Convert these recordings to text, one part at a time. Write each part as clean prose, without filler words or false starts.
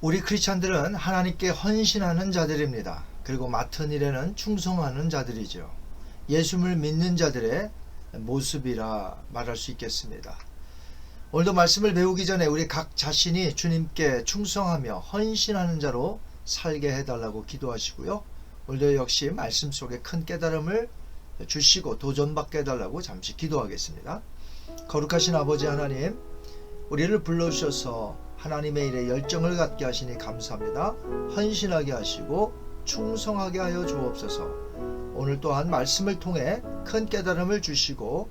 우리 크리스찬들은 하나님께 헌신하는 자들입니다. 그리고 맡은 일에는 충성하는 자들이죠. 예수를 믿는 자들의 모습이라 말할 수 있겠습니다. 오늘도 말씀을 배우기 전에 우리 각 자신이 주님께 충성하며 헌신하는 자로 살게 해달라고 기도하시고요. 오늘도 역시 말씀 속에 큰 깨달음을 주시고 도전받게 해달라고 잠시 기도하겠습니다. 거룩하신 아버지 하나님, 우리를 불러주셔서 하나님의 일에 열정을 갖게 하시니 감사합니다. 헌신하게 하시고 충성하게 하여 주옵소서. 오늘 또한 말씀을 통해 큰 깨달음을 주시고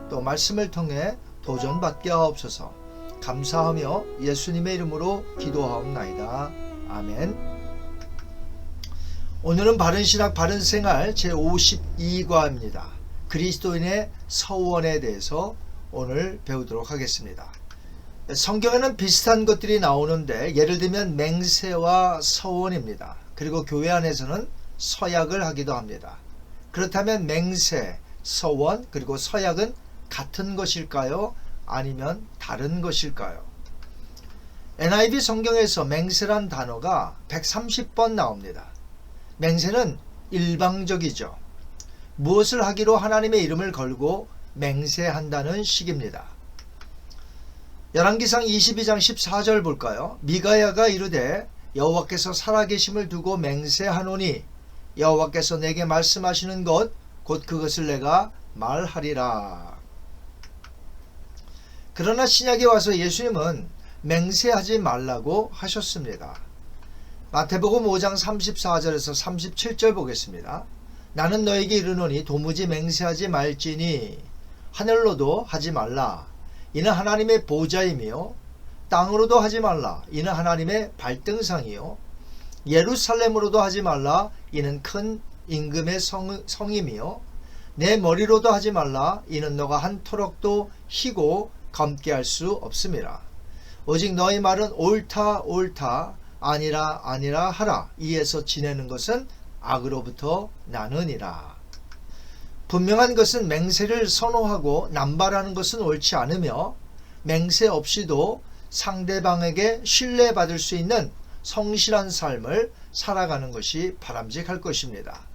또 말씀을 통해 도전받게 하옵소서. 감사하며 예수님의 이름으로 기도하옵나이다. 아멘. 오늘은 바른신학 바른생활 제52과입니다. 그리스도인의 서원에 대해서 오늘 배우도록 하겠습니다. 성경에는 비슷한 것들이 나오는데 예를 들면 맹세와 서원입니다. 그리고 교회 안에서는 서약을 하기도 합니다. 그렇다면 맹세, 서원, 그리고 서약은 같은 것일까요? 아니면 다른 것일까요? NIV 성경에서 맹세란 단어가 130번 나옵니다. 맹세는 일방적이죠. 무엇을 하기로 하나님의 이름을 걸고 맹세한다는 식입니다. 열왕기상 22장 14절 볼까요? 미가야가 이르되 여호와께서 살아계심을 두고 맹세하노니 여호와께서 내게 말씀하시는 것 곧 그것을 내가 말하리라. 그러나 신약에 와서 예수님은 맹세하지 말라고 하셨습니다. 마태복음 5장 34절에서 37절 보겠습니다. 나는 너에게 이르노니 도무지 맹세하지 말지니 하늘로도 하지 말라. 이는 하나님의 보좌이며 땅으로도 하지 말라. 이는 하나님의 발등상이요 예루살렘으로도 하지 말라. 이는 큰 임금의 성임이요 내 머리로도 하지 말라. 이는 너가 한 토록도 희고 검게 할 수 없음이라. 오직 너희 말은 옳다 옳다 아니라 아니라 하라. 이에서 지내는 것은 악으로부터 나느니라. 분명한 것은 맹세를 선호하고 남발하는 것은 옳지 않으며 맹세 없이도 상대방에게 신뢰받을 수 있는 성실한 삶을 살아가는 것이 바람직할 것입니다.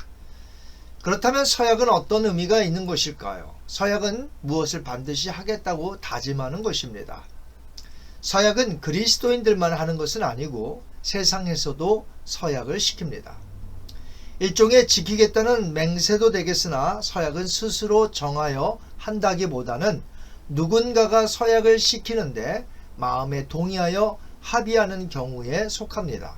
그렇다면 서약은 어떤 의미가 있는 것일까요? 서약은 무엇을 반드시 하겠다고 다짐하는 것입니다. 서약은 그리스도인들만 하는 것은 아니고 세상에서도 서약을 시킵니다. 일종의 지키겠다는 맹세도 되겠으나 서약은 스스로 정하여 한다기보다는 누군가가 서약을 시키는데 마음에 동의하여 합의하는 경우에 속합니다.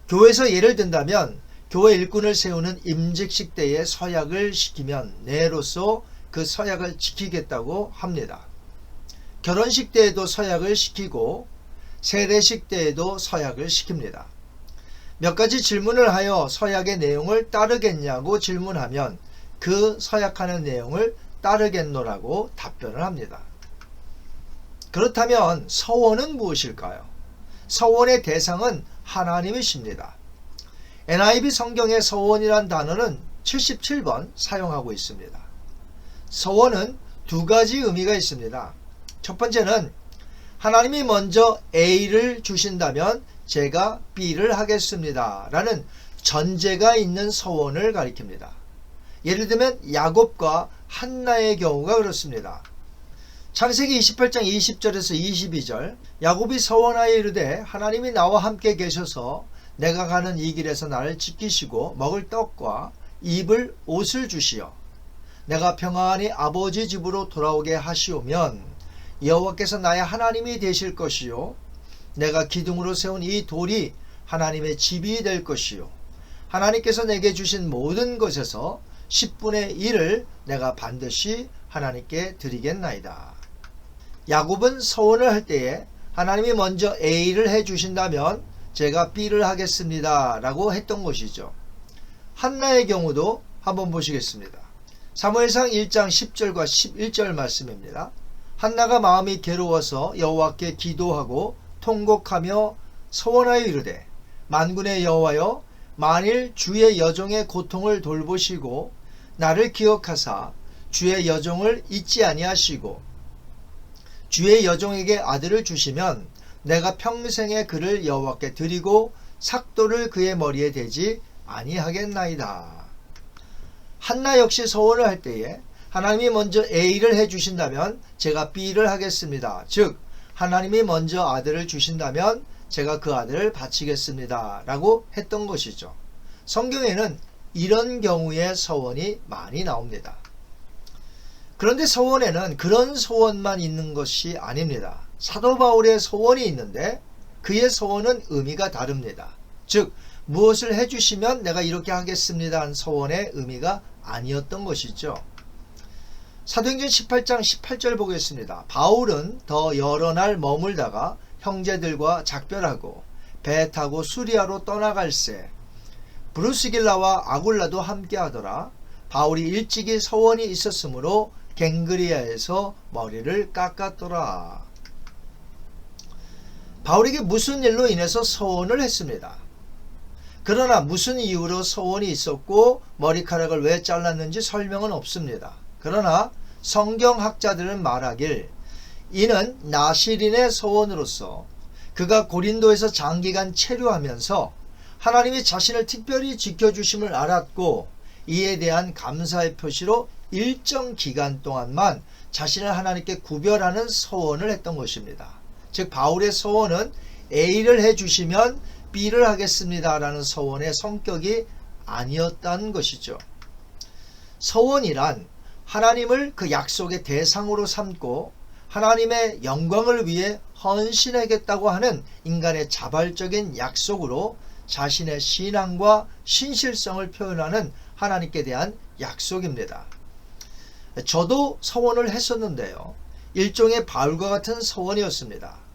교회에서 예를 든다면 교회 일꾼을 세우는 임직식 때에 서약을 시키면 내로서 그 서약을 지키겠다고 합니다. 결혼식 때에도 서약을 시키고 세례식 때에도 서약을 시킵니다. 몇 가지 질문을 하여 서약의 내용을 따르겠냐고 질문하면 그 서약하는 내용을 따르겠노라고 답변을 합니다. 그렇다면 서원은 무엇일까요? 서원의 대상은 하나님이십니다. NIV 성경의 서원이란 단어는 77번 사용하고 있습니다. 서원은 두 가지 의미가 있습니다. 첫 번째는 하나님이 먼저 A를 주신다면 제가 B를 하겠습니다 라는 전제가 있는 서원을 가리킵니다. 예를 들면 야곱과 한나의 경우가 그렇습니다. 창세기 28장 20절에서 22절 야곱이 서원하여 이르되 하나님이 나와 함께 계셔서 내가 가는 이 길에서 나를 지키시고 먹을 떡과 입을 옷을 주시어 내가 평안히 아버지 집으로 돌아오게 하시오면 여호와께서 나의 하나님이 되실 것이요 내가 기둥으로 세운 이 돌이 하나님의 집이 될 것이요 하나님께서 내게 주신 모든 것에서 10분의 1을 내가 반드시 하나님께 드리겠나이다. 야곱은 서원을 할 때에 하나님이 먼저 A를 해주신다면 제가 B를 하겠습니다 라고 했던 것이죠. 한나의 경우도 한번 보시겠습니다. 사무엘상 1장 10절과 11절 말씀입니다. 한나가 마음이 괴로워서 여호와께 기도하고 통곡하며 서원하여 이르되 만군의 여호와여 만일 주의 여종의 고통을 돌보시고 나를 기억하사 주의 여종을 잊지 아니하시고 주의 여종에게 아들을 주시면 내가 평생에 그를 여호와께 드리고 삭도를 그의 머리에 대지 아니하겠나이다. 한나 역시 서원을 할 때에 하나님이 먼저 A를 해주신다면 제가 B를 하겠습니다. 즉 하나님이 먼저 아들을 주신다면 제가 그 아들을 바치겠습니다 라고 했던 것이죠. 성경에는 이런 경우의 서원이 많이 나옵니다. 그런데 서원에는 그런 소원만 있는 것이 아닙니다. 사도 바울의 소원이 있는데 그의 소원은 의미가 다릅니다. 즉 무엇을 해주시면 내가 이렇게 하겠습니다 한 소원의 의미가 아니었던 것이죠. 사도행전 18장 18절 보겠습니다. 바울은 더 여러 날 머물다가 형제들과 작별하고 배 타고 수리아로 떠나갈새 브루스길라와 아굴라도 함께하더라. 바울이 일찍이 서원이 있었으므로 갱그리아에서 머리를 깎았더라. 바울에게 무슨 일로 인해서 서원을 했습니다. 그러나 무슨 이유로 서원이 있었고 머리카락을 왜 잘랐는지 설명은 없습니다. 그러나 성경학자들은 말하길 이는 나시린의 서원으로서 그가 고린도에서 장기간 체류하면서 하나님이 자신을 특별히 지켜주심을 알았고 이에 대한 감사의 표시로 일정 기간 동안만 자신을 하나님께 구별하는 서원을 했던 것입니다. 즉 바울의 서원은 A를 해주시면 B를 하겠습니다 라는 서원의 성격이 아니었다는 것이죠. 서원이란 하나님을 그 약속의 대상으로 삼고 하나님의 영광을 위해 헌신하겠다고 하는 인간의 자발적인 약속으로 자신의 신앙과 신실성을 표현하는 하나님께 대한 약속입니다. 저도 서원을 했었는데요. 일종의 바울과 같은 서원이었습니다.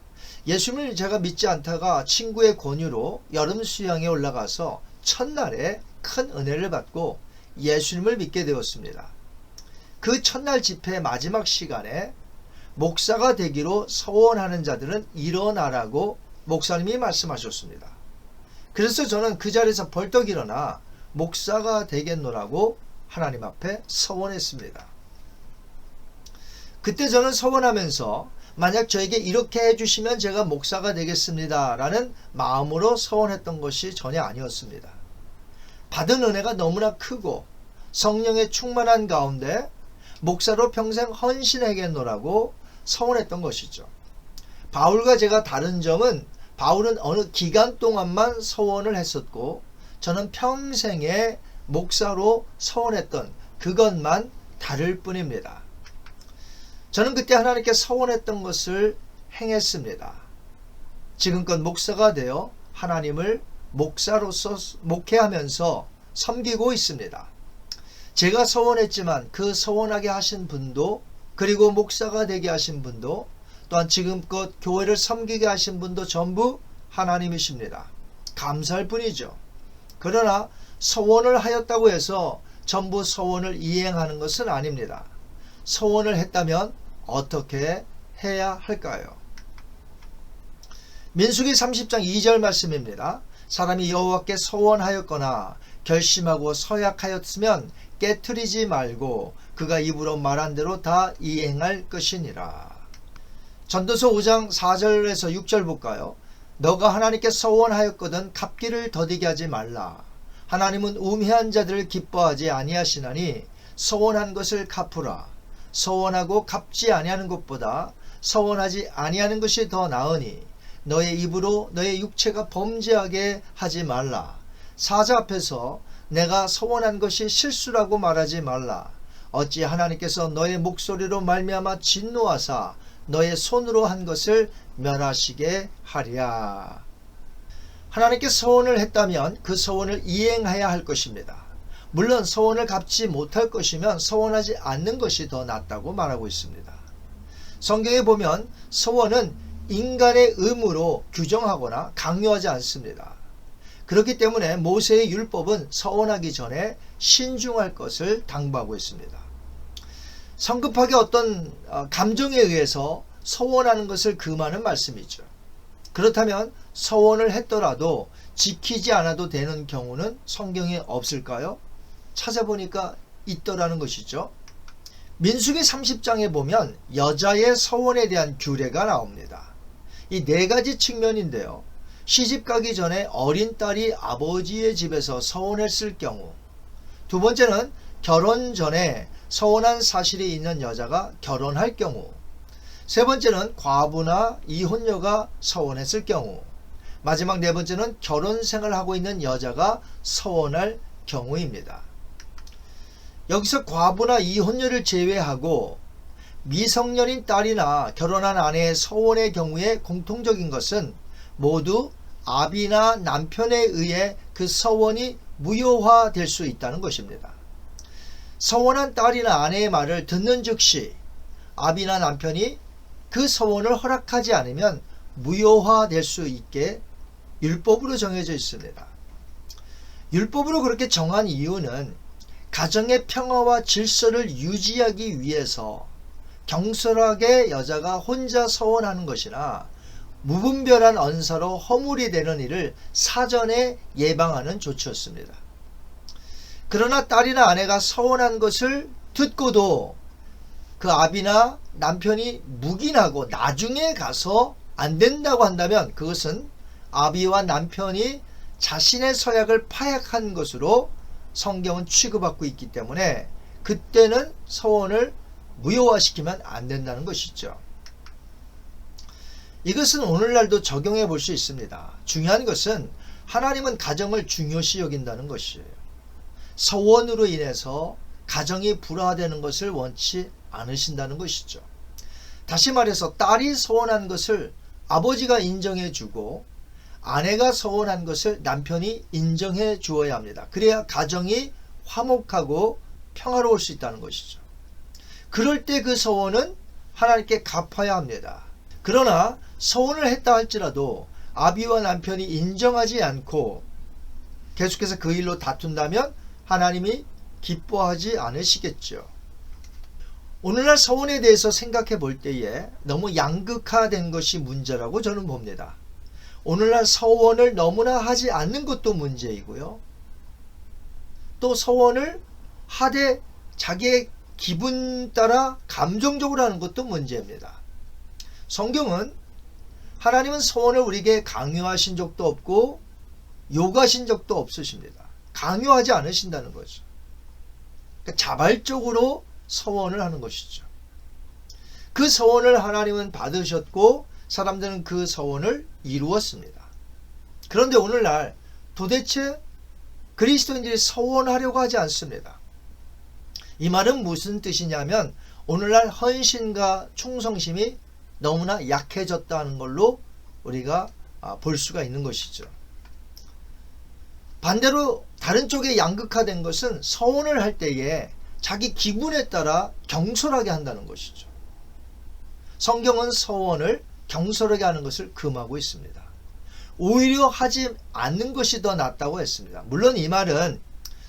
예수님을 제가 믿지 않다가 친구의 권유로 여름 수양에 올라가서 첫날에 큰 은혜를 받고 예수님을 믿게 되었습니다. 그 첫날 집회 마지막 시간에 목사가 되기로 서원하는 자들은 일어나라고 목사님이 말씀하셨습니다. 그래서 저는 그 자리에서 벌떡 일어나 목사가 되겠노라고 하나님 앞에 서원했습니다. 그때 저는 서원하면서 만약 저에게 이렇게 해주시면 제가 목사가 되겠습니다 라는 마음으로 서원했던 것이 전혀 아니었습니다. 받은 은혜가 너무나 크고 성령의 충만한 가운데 목사로 평생 헌신하겠노라고 서원했던 것이죠. 바울과 제가 다른 점은 바울은 어느 기간 동안만 서원을 했었고 저는 평생에 목사로 서원했던 그것만 다를 뿐입니다. 저는 그때 하나님께 서원했던 것을 행했습니다. 지금껏 목사가 되어 하나님을 목사로서 목회하면서 섬기고 있습니다. 제가 서원했지만 그 서원하게 하신 분도 그리고 목사가 되게 하신 분도 또한 지금껏 교회를 섬기게 하신 분도 전부 하나님이십니다. 감사할 뿐이죠. 그러나 서원을 하였다고 해서 전부 서원을 이행하는 것은 아닙니다. 서원을 했다면 어떻게 해야 할까요? 민수기 30장 2절 말씀입니다. 사람이 여호와께 서원하였거나 결심하고 서약하였으면 깨트리지 말고 그가 입으로 말한 대로 다 이행할 것이니라. 전도서 5장 4절에서 6절 볼까요? 너가 하나님께 서원하였거든 갚기를 더디게 하지 말라. 하나님은 우매한 자들을 기뻐하지 아니하시나니 서원한 것을 갚으라. 서원하고 갚지 아니하는 것보다 서원하지 아니하는 것이 더 나으니 너의 입으로 너의 육체가 범죄하게 하지 말라. 사자 앞에서 내가 서원한 것이 실수라고 말하지 말라. 어찌 하나님께서 너의 목소리로 말미암아 진노하사 너의 손으로 한 것을 멸하시게 하랴. 하나님께 서원을 했다면 그 서원을 이행해야 할 것입니다. 물론 서원을 갚지 못할 것이면 서원하지 않는 것이 더 낫다고 말하고 있습니다. 성경에 보면 서원은 인간의 의무로 규정하거나 강요하지 않습니다. 그렇기 때문에 모세의 율법은 서원하기 전에 신중할 것을 당부하고 있습니다. 성급하게 어떤 감정에 의해서 서원하는 것을 금하는 말씀이죠. 그렇다면 서원을 했더라도 지키지 않아도 되는 경우는 성경에 없을까요? 찾아보니까 있더라는 것이죠. 민수기 30장에 보면 여자의 서원에 대한 규례가 나옵니다. 이 네 가지 측면인데요. 시집 가기 전에 어린 딸이 아버지의 집에서 서원했을 경우, 두 번째는 결혼 전에 서원한 사실이 있는 여자가 결혼할 경우, 세 번째는 과부나 이혼녀가 서원했을 경우, 마지막 네 번째는 결혼 생활을 하고 있는 여자가 서원할 경우입니다. 여기서 과부나 이혼녀를 제외하고 미성년인 딸이나 결혼한 아내의 서원의 경우에 공통적인 것은 모두 아비나 남편에 의해 그 서원이 무효화될 수 있다는 것입니다. 서원한 딸이나 아내의 말을 듣는 즉시 아비나 남편이 그 서원을 허락하지 않으면 무효화될 수 있게 율법으로 정해져 있습니다. 율법으로 그렇게 정한 이유는 가정의 평화와 질서를 유지하기 위해서 경솔하게 여자가 혼자 서원하는 것이나 무분별한 언사로 허물이 되는 일을 사전에 예방하는 조치였습니다. 그러나 딸이나 아내가 서원한 것을 듣고도 그 아비나 남편이 묵인하고 나중에 가서 안 된다고 한다면 그것은 아비와 남편이 자신의 서약을 파약한 것으로 성경은 취급받고 있기 때문에 그때는 서원을 무효화시키면 안 된다는 것이죠. 이것은 오늘날도 적용해 볼 수 있습니다. 중요한 것은 하나님은 가정을 중요시 여긴다는 것이에요. 서원으로 인해서 가정이 불화되는 것을 원치 않으신다는 것이죠. 다시 말해서 딸이 서원한 것을 아버지가 인정해 주고 아내가 서원한 것을 남편이 인정해 주어야 합니다. 그래야 가정이 화목하고 평화로울 수 있다는 것이죠. 그럴 때 그 서원은 하나님께 갚아야 합니다. 그러나 서원을 했다 할지라도 아비와 남편이 인정하지 않고 계속해서 그 일로 다툰다면 하나님이 기뻐하지 않으시겠죠. 오늘날 서원에 대해서 생각해 볼 때에 너무 양극화된 것이 문제라고 저는 봅니다. 오늘날 서원을 너무나 하지 않는 것도 문제이고요. 또 서원을 하되 자기의 기분 따라 감정적으로 하는 것도 문제입니다. 성경은 하나님은 서원을 우리에게 강요하신 적도 없고 요구하신 적도 없으십니다. 강요하지 않으신다는 거죠. 그러니까 자발적으로 서원을 하는 것이죠. 그 서원을 하나님은 받으셨고 사람들은 그 서원을 이루었습니다. 그런데 오늘날 도대체 그리스도인들이 서원하려고 하지 않습니다. 이 말은 무슨 뜻이냐면 오늘날 헌신과 충성심이 너무나 약해졌다는 걸로 우리가 볼 수가 있는 것이죠. 반대로 다른 쪽에 양극화된 것은 서원을 할 때에 자기 기분에 따라 경솔하게 한다는 것이죠. 성경은 서원을 경솔하게 하는 것을 금하고 있습니다. 오히려 하지 않는 것이 더 낫다고 했습니다. 물론 이 말은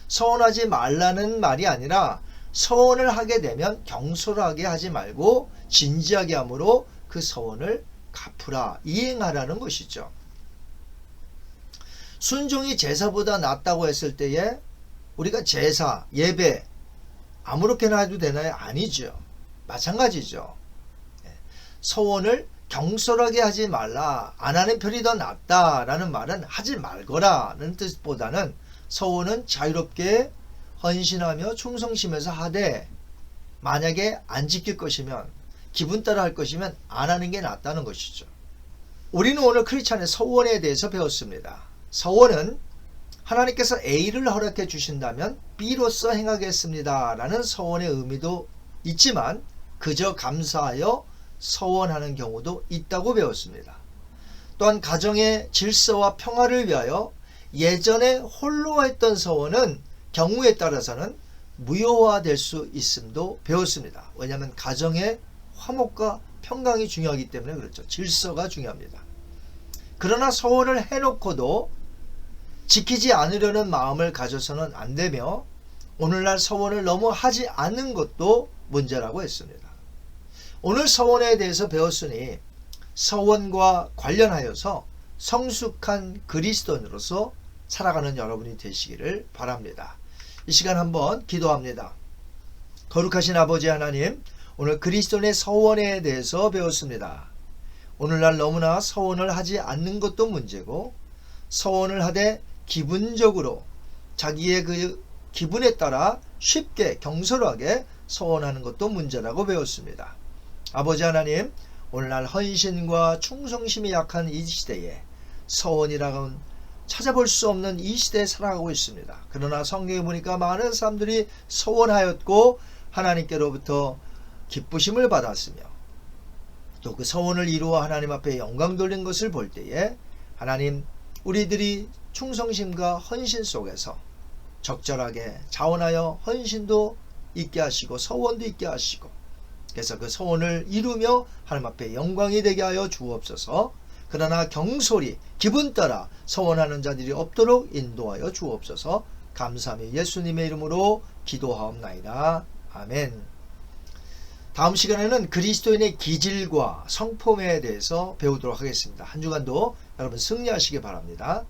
서원하지 말라는 말이 아니라 서원을 하게 되면 경솔하게 하지 말고 진지하게 함으로 그 서원을 갚으라, 이행하라는 것이죠. 순종이 제사보다 낫다고 했을 때에 우리가 제사, 예배 아무렇게나 해도 되나요? 아니죠. 마찬가지죠. 서원을 경솔하게 하지 말라, 안 하는 편이 더 낫다라는 말은 하지 말거라는 뜻보다는 서원은 자유롭게 헌신하며 충성심에서 하되 만약에 안 지킬 것이면 기분 따라 할 것이면 안 하는 게 낫다는 것이죠. 우리는 오늘 크리스찬의 서원에 대해서 배웠습니다. 서원은 하나님께서 A를 허락해 주신다면 B로서 행하겠습니다 라는 서원의 의미도 있지만 그저 감사하여 서원하는 경우도 있다고 배웠습니다. 또한 가정의 질서와 평화를 위하여 예전에 홀로 했던 서원은 경우에 따라서는 무효화될 수 있음도 배웠습니다. 왜냐하면 가정의 화목과 평강이 중요하기 때문에 그렇죠. 질서가 중요합니다. 그러나 서원을 해놓고도 지키지 않으려는 마음을 가져서는 안 되며 오늘날 서원을 너무 하지 않는 것도 문제라고 했습니다. 오늘 서원에 대해서 배웠으니 서원과 관련하여서 성숙한 그리스도인으로서 살아가는 여러분이 되시기를 바랍니다. 이 시간 한번 기도합니다. 거룩하신 아버지 하나님, 오늘 그리스도인의 서원에 대해서 배웠습니다. 오늘날 너무나 서원을 하지 않는 것도 문제고, 서원을 하되 기분적으로 자기의 그 기분에 따라 쉽게 경솔하게 서원하는 것도 문제라고 배웠습니다. 아버지 하나님, 오늘날 헌신과 충성심이 약한 이 시대에 서원이라고는 찾아볼 수 없는 이 시대에 살아가고 있습니다. 그러나 성경에 보니까 많은 사람들이 서원하였고 하나님께로부터 기쁘심을 받았으며 또 그 서원을 이루어 하나님 앞에 영광 돌린 것을 볼 때에 하나님, 우리들이 충성심과 헌신 속에서 적절하게 자원하여 헌신도 있게 하시고 서원도 있게 하시고, 그래서 그 서원을 이루며 하나님 앞에 영광이 되게 하여 주옵소서. 그러나 경솔히 기분 따라 서원하는 자들이 없도록 인도하여 주옵소서. 감사하며 예수님의 이름으로 기도하옵나이다. 아멘. 다음 시간에는 그리스도인의 기질과 성품에 대해서 배우도록 하겠습니다. 한 주간도 여러분 승리하시기 바랍니다.